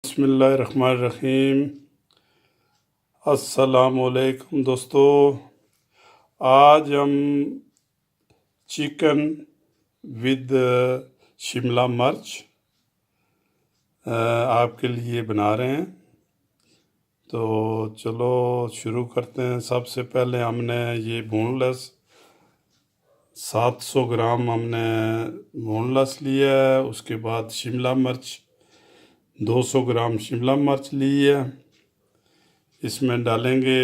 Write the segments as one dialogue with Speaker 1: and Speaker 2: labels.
Speaker 1: बिस्मिल्लाहिर्रहमानिर्रहीम। अस्सलामुअलैकुम दोस्तों, आज हम चिकन विद शिमला मिर्च आपके लिए बना रहे हैं। तो चलो शुरू करते हैं। सबसे पहले हमने ये बोनलेस 700 ग्राम हमने बोनलेस लिया है। उसके बाद शिमला मिर्च 200 ग्राम शिमला मिर्च ली है। इसमें डालेंगे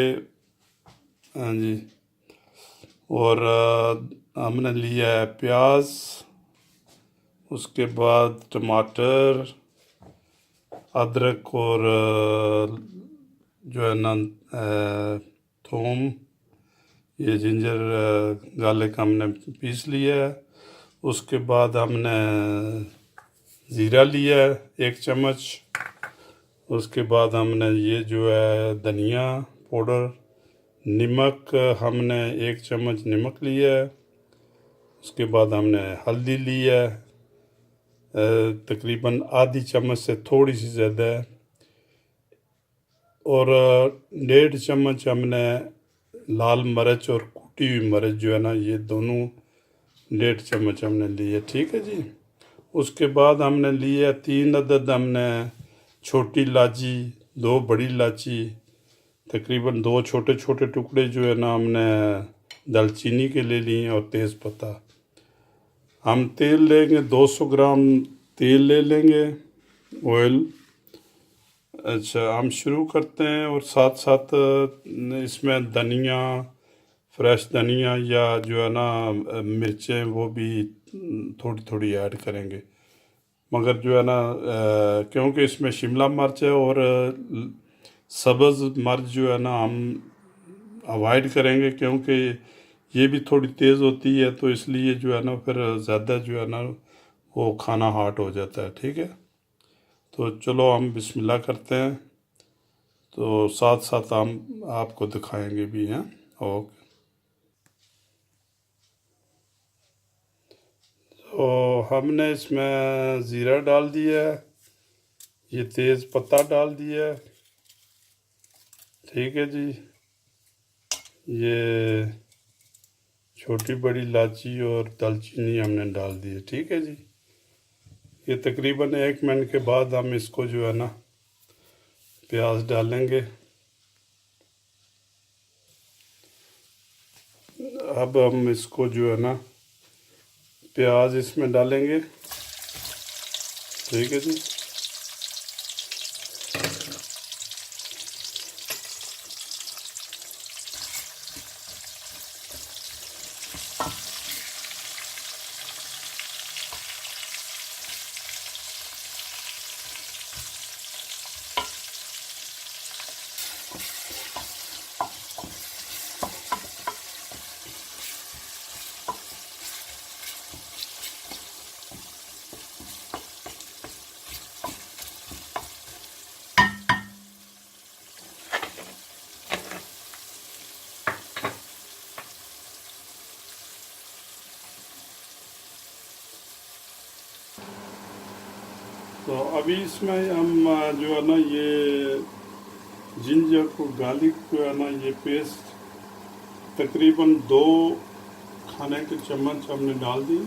Speaker 1: हाँ जी। और हमने लिया है प्याज, उसके बाद टमाटर, अदरक और जो है ना थूम, ये जिंजर गार्लिक हमने पीस लिया है। उसके बाद हमने ज़ीरा लिया है 1 चम्मच। उसके बाद हमने ये जो है धनिया पाउडर, नमक हमने 1 चम्मच नमक लिया है। उसके बाद हमने हल्दी ली है तकरीबन आधी चम्मच से थोड़ी सी ज़्यादा है। और 1.5 चम्मच हमने लाल मिर्च और कुटी हुई मिर्च जो है ना, ये दोनों 1.5 चम्मच हमने लिए। ठीक है जी। उसके बाद हमने लिया 3 अदद हमने छोटी इलायची, 2 बड़ी इलायची, तकरीबन 2 छोटे छोटे टुकड़े जो है ना हमने दालचीनी के ले लिए और तेज़पत्ता। हम तेल लेंगे 200 ग्राम तेल ले लेंगे, ऑयल। अच्छा, हम शुरू करते हैं। और साथ साथ इसमें धनिया, फ्रेश धनिया या जो है ना मिर्चें, वो भी थोड़ी थोड़ी ऐड करेंगे। मगर जो है ना क्योंकि इसमें शिमला मिर्च है और सब्ज़ मिर्च जो है ना हम अवॉइड करेंगे, क्योंकि ये भी थोड़ी तेज़ होती है। तो इसलिए जो है ना फिर ज़्यादा जो है ना वो खाना हार्ड हो जाता है। ठीक है। तो चलो हम बिस्मिल्लाह करते हैं। तो साथ साथ हम आपको दिखाएंगे भी हैं। ओके। तो हमने इसमें ज़ीरा डाल दिया है, ये तेज़ पत्ता डाल दिया है। ठीक है जी। ये छोटी बड़ी इलायची और दालचीनी हमने डाल दी है। ठीक है जी। ये तकरीबन 1 मिनट के बाद हम इसको जो है ना प्याज डालेंगे। अब हम इसको जो है ना प्याज इसमें डालेंगे। ठीक है जी। तो अभी इसमें हम जो है ना ये जिंजर को गार्लिक जो है ना ये पेस्ट तकरीबन 2 खाने के चम्मच हमने डाल दी।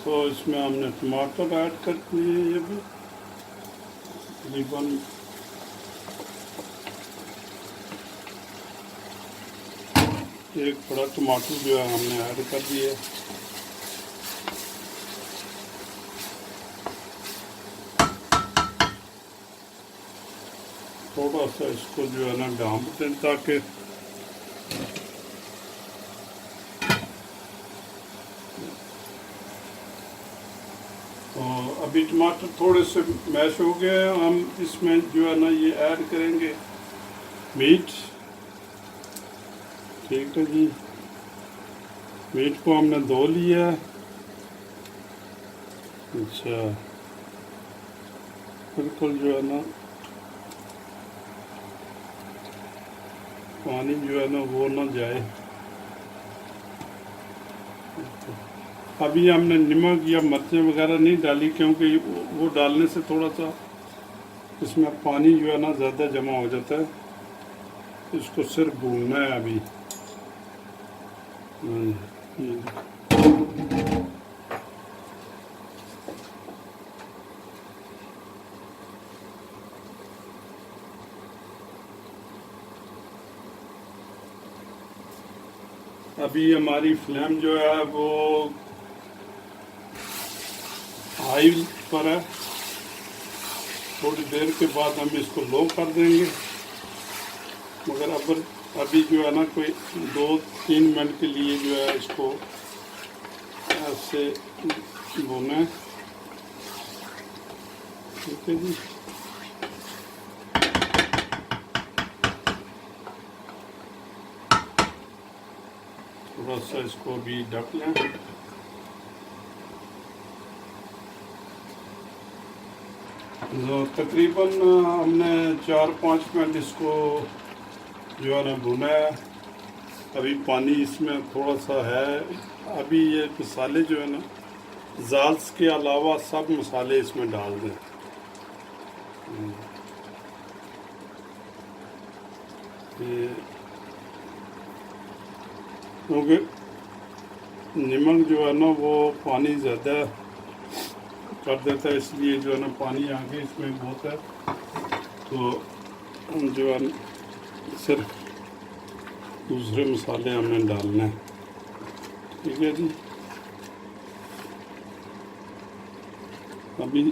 Speaker 1: तो इसमें हमने टमाटर ऐड कर दिए। ये भी तकरीबन 1 बड़ा टमाटर जो है हमने ऐड कर दिया। थोड़ा सा इसको जो है ना ढाँप दें ताकि तो अभी टमाटर थोड़े से मैश हो गए हैं, हम इसमें जो है ना ये ऐड करेंगे मीट। ठीक है जी, मीट को हमने धो लिया। अच्छा, बिल्कुल जो है ना पानी जो है ना वो ना जाए। अभी हमने नमक या मिर्चें वगैरह नहीं डाली, क्योंकि वो डालने से थोड़ा सा इसमें पानी जो है ना ज़्यादा जमा हो जाता है। इसको सिर्फ भूनना है अभी। अभी हमारी फ्लेम जो है वो हाई पर है। थोड़ी देर के बाद हम इसको लो कर देंगे, मगर अब अभी जो है ना कोई 2-3 मिनट के लिए जो है इसको ऐसे भूना। ठीक है जी, थोड़ा सा इसको भी ढक लें। तो तकरीबन हमने 4-5 मिनट इसको जो है ना भुना है। अभी पानी इसमें थोड़ा सा है। अभी ये मसाले जो है ना जाल्स के अलावा सब मसाले इसमें डाल दें। ये क्योंकि नमक जो है ना वो पानी ज़्यादा कर देता है, इसलिए जो है ना पानी आगे इसमें बहुत है। तो जो है सिर्फ दूसरे मसाले हमने डालने हैं। ठीक है जी, अभी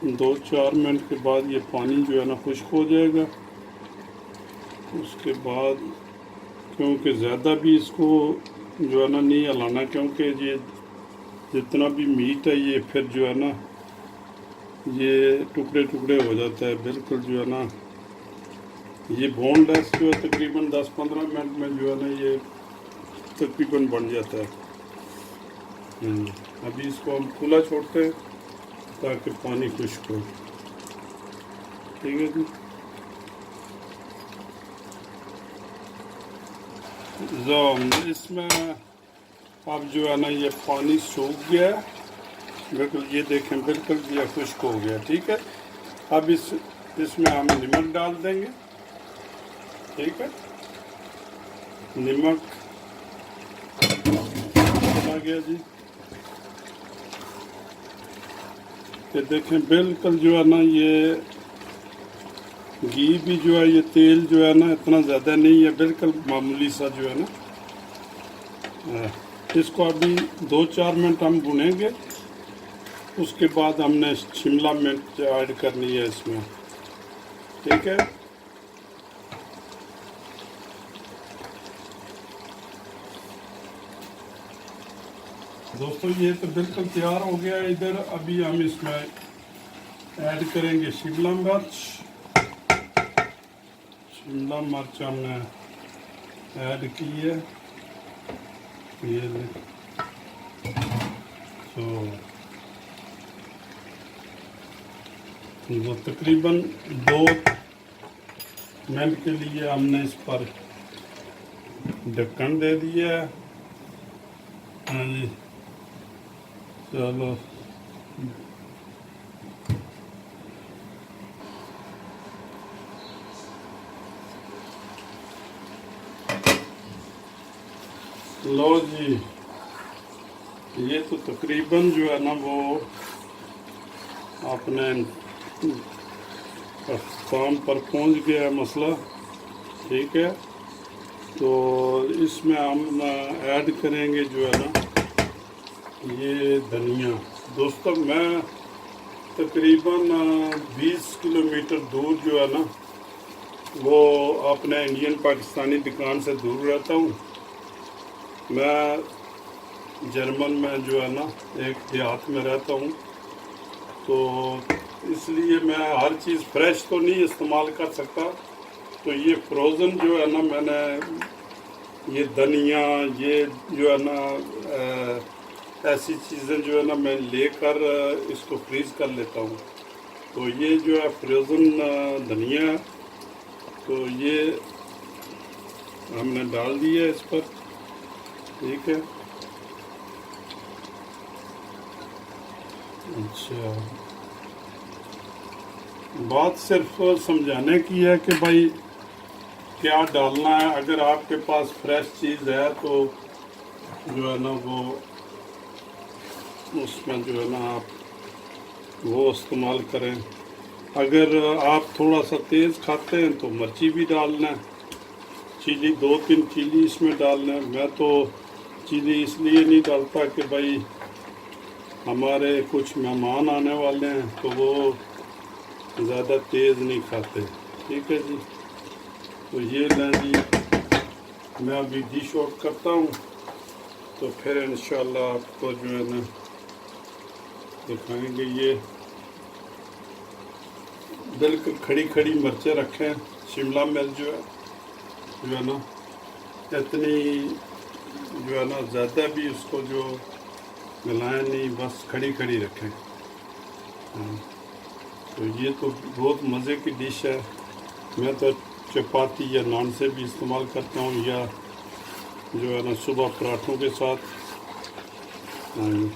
Speaker 1: 2-4 मिनट के बाद ये पानी जो है ना खुश्क हो जाएगा। उसके बाद क्योंकि ज़्यादा भी इसको जो है ना नहीं हिलाना, क्योंकि ये जितना भी मीट है ये फिर जो है ना ये टुकड़े टुकड़े हो जाता है। बिल्कुल जो है ना ये बोनलेस जो है तकरीबन 10-15 मिनट में जो है ना ये तकरीबन बन जाता है। अभी इसको हम खुला छोड़ते हैं ताकि पानी खुश्क हो। ठीक है जी, जो इसमें अब जो है ना ये पानी सूख गया है। बिल्कुल ये देखें, बिल्कुल ये खुश्क हो गया। ठीक है, अब इसमें हम नमक डाल देंगे। ठीक है, नमक आ गया जी। ये देखें बिल्कुल जो है ना ये घी भी जो है, ये तेल जो है ना इतना ज़्यादा नहीं है, बिल्कुल मामूली सा जो है ना। इसको अभी 2-4 मिनट हम भुनेंगे। उसके बाद हमने शिमला मिर्च ऐड करनी है इसमें। ठीक है, दोस्तों ये तो बिल्कुल तैयार हो गया है। इधर अभी हम इसमें ऐड करेंगे शिमला मिर्च। शिमला मिर्च हमने ऐड की है। ये तो तकरीबन 2 मिनट के लिए हमने इस पर ढक्कन दे दिया है। हाँ जी, चलो लो जी, ये तो तकरीबन जो है ना वो अपने काम पर पहुंच गया है मसला। ठीक है, तो इसमें हम ऐड करेंगे जो है ना ये धनिया। दोस्तों मैं तकरीबन 20 किलोमीटर दूर जो है ना वो अपने इंडियन पाकिस्तानी दुकान से दूर रहता हूँ। मैं जर्मन में जो है ना एक देहात में रहता हूँ। तो इसलिए मैं हर चीज़ फ्रेश तो नहीं इस्तेमाल कर सकता। तो ये फ्रोज़न जो है ना, मैंने ये धनिया, ये जो है ना ऐसी चीज़ें जो है ना मैं लेकर इसको फ्रीज़ कर लेता हूँ। तो ये जो है फ्रोज़न धनिया है, तो ये हमने डाल दिया इस पर। ठीक है। अच्छा, बात सिर्फ समझाने की है कि भाई क्या डालना है। अगर आपके पास फ्रेश चीज़ है तो जो है ना वो उसमें जो है ना आप वो इस्तेमाल करें। अगर आप थोड़ा सा तेज़ खाते हैं तो मिर्ची भी डालना है, चिली 2-3 चिली इसमें डालना है। मैं तो चिली इसलिए नहीं डालता कि भाई हमारे कुछ मेहमान आने वाले हैं तो वो ज़्यादा तेज़ नहीं खाते। ठीक है जी। तो ये लें जी, मैं अभी डिश आउट करता हूँ, तो फिर इंशाल्लाह आपको जो है ना दिखाएंगे। ये बिल्कुल खड़ी खड़ी मिर्चें रखें, शिमला मिर्च जो है ना इतनी जो है ना ज़्यादा भी उसको जो मिलाएं नहीं, बस खड़ी खड़ी रखें। हाँ, तो ये तो बहुत मज़े की डिश है। मैं तो चपाती या नान से भी इस्तेमाल करता हूँ, या जो है ना सुबह पराठों के साथ। हाँ,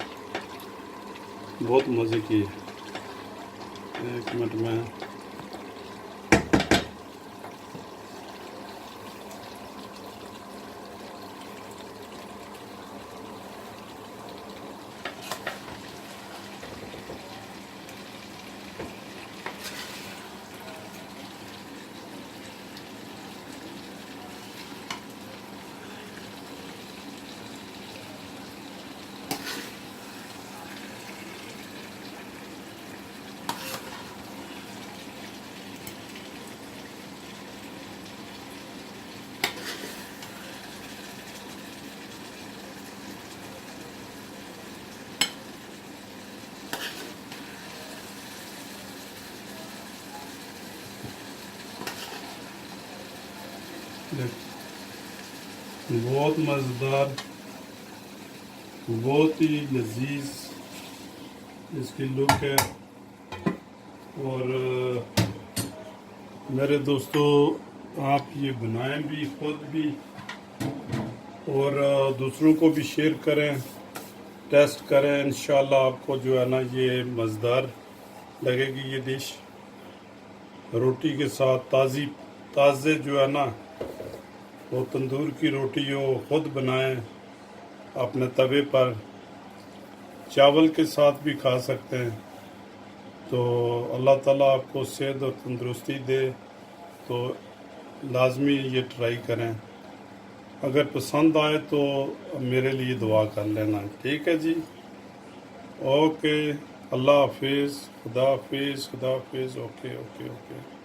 Speaker 1: बहुत मज़े की है। 1 मिनट में बहुत मज़ेदार, बहुत ही लजीज इसकी लुक है। और मेरे दोस्तों, आप ये बनाएं भी खुद भी, और दूसरों को भी शेयर करें, टेस्ट करें। इंशाल्लाह आपको जो है ना ये मज़ेदार लगेगी ये डिश। रोटी के साथ ताज़े जो है ना वो तंदूर की रोटी हो, खुद बनाएं अपने तवे पर, चावल के साथ भी खा सकते हैं। तो अल्लाह ताला आपको सेहत और तंदुरुस्ती दे, तो लाजमी ये ट्राई करें। अगर पसंद आए तो मेरे लिए दुआ कर लेना। ठीक है जी। ओके, अल्लाह हाफिज़, खुदा हाफिज़, खुदा हाफिज़। Okay okay okay.